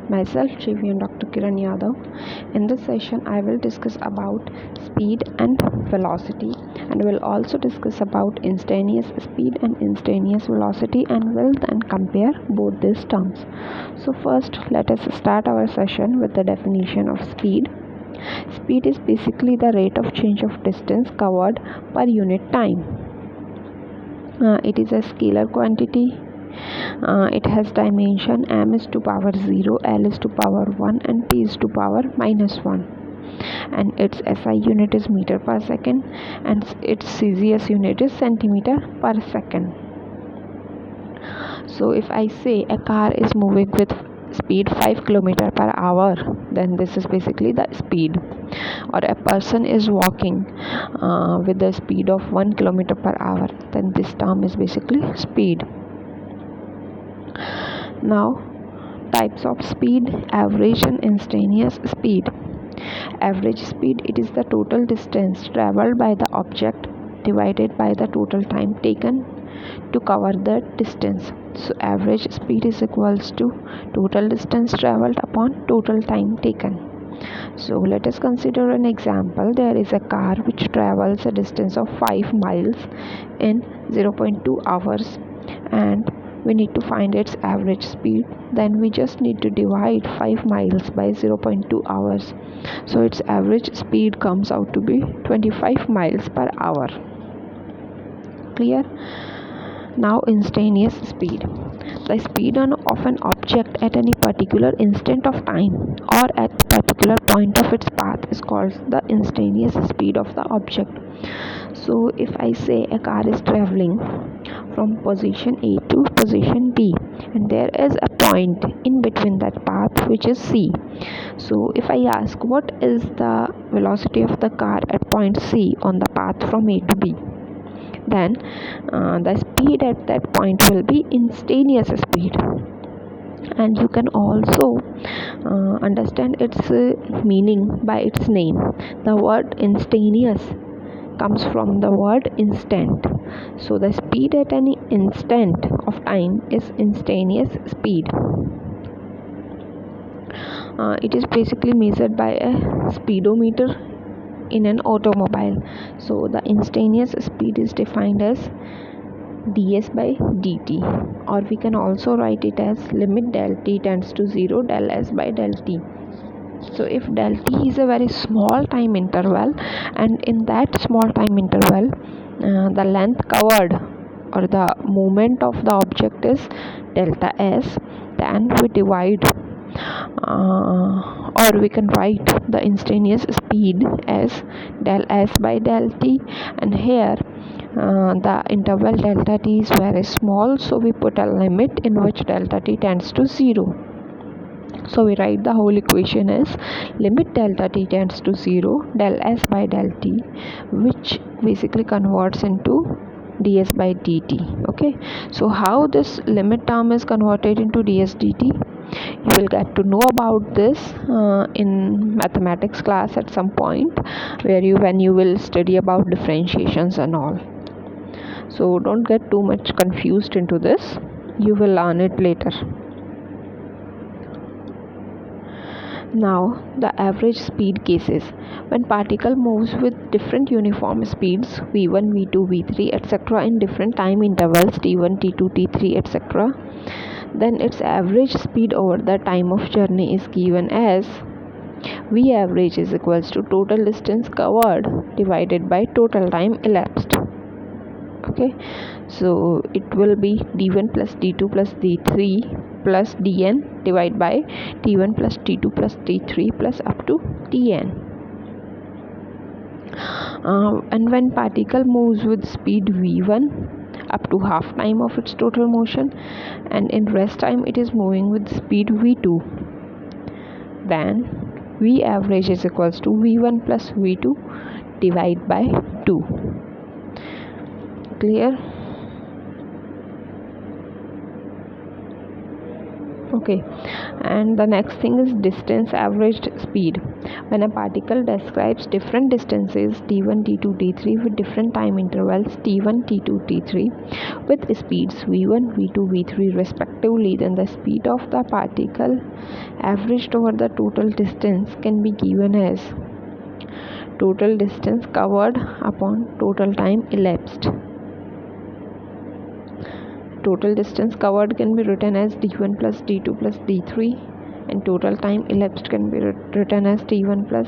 myself Chivi and Dr. Kiran Yadav. In this session, I will discuss about speed and velocity, and will also discuss about instantaneous speed and instantaneous velocity, and will then compare both these terms. So first, let us start our session with the definition of speed. Speed is basically the rate of change of distance covered per unit time. It is a scalar quantity. It has dimension m is to power 0, l is to power 1, and p is to power minus 1. And its SI unit is meter per second, and its CGS unit is centimeter per second. So if I say a car is moving with speed 5 km per hour, then this is basically the speed. Or a person is walking with the speed of 1 km per hour, then this term is basically speed. Now, types of speed: average and instantaneous speed. Average speed, it is the total distance traveled by the object divided by the total time taken to cover the distance. So average speed is equals to total distance traveled upon total time taken. So let us consider an example. There is a car which travels a distance of 5 miles in 0.2 hours, and we need to find its average speed. Then we just need to divide 5 miles by 0.2 hours. So its average speed comes out to be 25 miles per hour. Clear? Now, instantaneous speed. The speed of an object at any particular instant of time or at a particular point of its path is called the instantaneous speed of the object. So if I say a car is traveling from position A to position B, and there is a point in between that path which is C. So if I ask what is the velocity of the car at point C on the path from A to B, then the speed at that point will be instantaneous speed. And you can also understand its meaning by its name. The word instantaneous comes from the word instant. So the speed at any instant of time is instantaneous speed. It is basically measured by a speedometer in an automobile. So the instantaneous speed is defined as ds by dt, or we can also write it as limit del t tends to 0 del s by del t. So if del t is a very small time interval, and in that small time interval the length covered or the movement of the object is delta s, then we divide or we can write the instantaneous speed as del s by del t. And here the interval delta t is very small, so we put a limit in which delta t tends to 0. So we write the whole equation as limit delta t tends to 0 del s by del t, which basically converts into ds by dt. Okay, so how this limit term is converted into ds dt, you will get to know about this in mathematics class at some point, when you will study about differentiations and all. So don't get too much confused into this, you will learn it later. Now, the average speed cases. When particle moves with different uniform speeds v1, v2, v3, etc. in different time intervals t1, t2, t3, etc., then its average speed over the time of journey is given as v average is equals to total distance covered divided by total time elapsed. Okay, so it will be d1 plus d2 plus d3 plus dn divided by t1 plus t2 plus t3 plus up to tn. And when particle moves with speed v1 up to half time of its total motion, and in rest time it is moving with speed v2, then v average is equals to v1 plus v2 divided by 2. Clear? Okay, and the next thing is distance averaged speed. When a particle describes different distances t1, t2, t3 with different time intervals t1, t2, t3 with speeds v1, v2, v3 respectively, then the speed of the particle averaged over the total distance can be given as total distance covered upon total time elapsed. Total distance covered can be written as d1 plus d2 plus d3, and total time elapsed can be written as t1 plus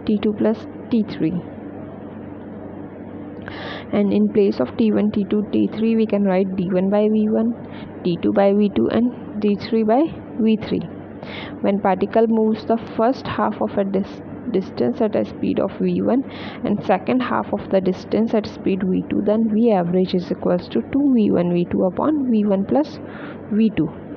t2 plus t3. And in place of t1, t2, t3 we can write d1 by v1, t2 by v2 and d3 by v3. When particle moves the first half of a distance at a speed of v1 and second half of the distance at speed v2, then v average is equals to 2v1 v2 upon v1 plus v2.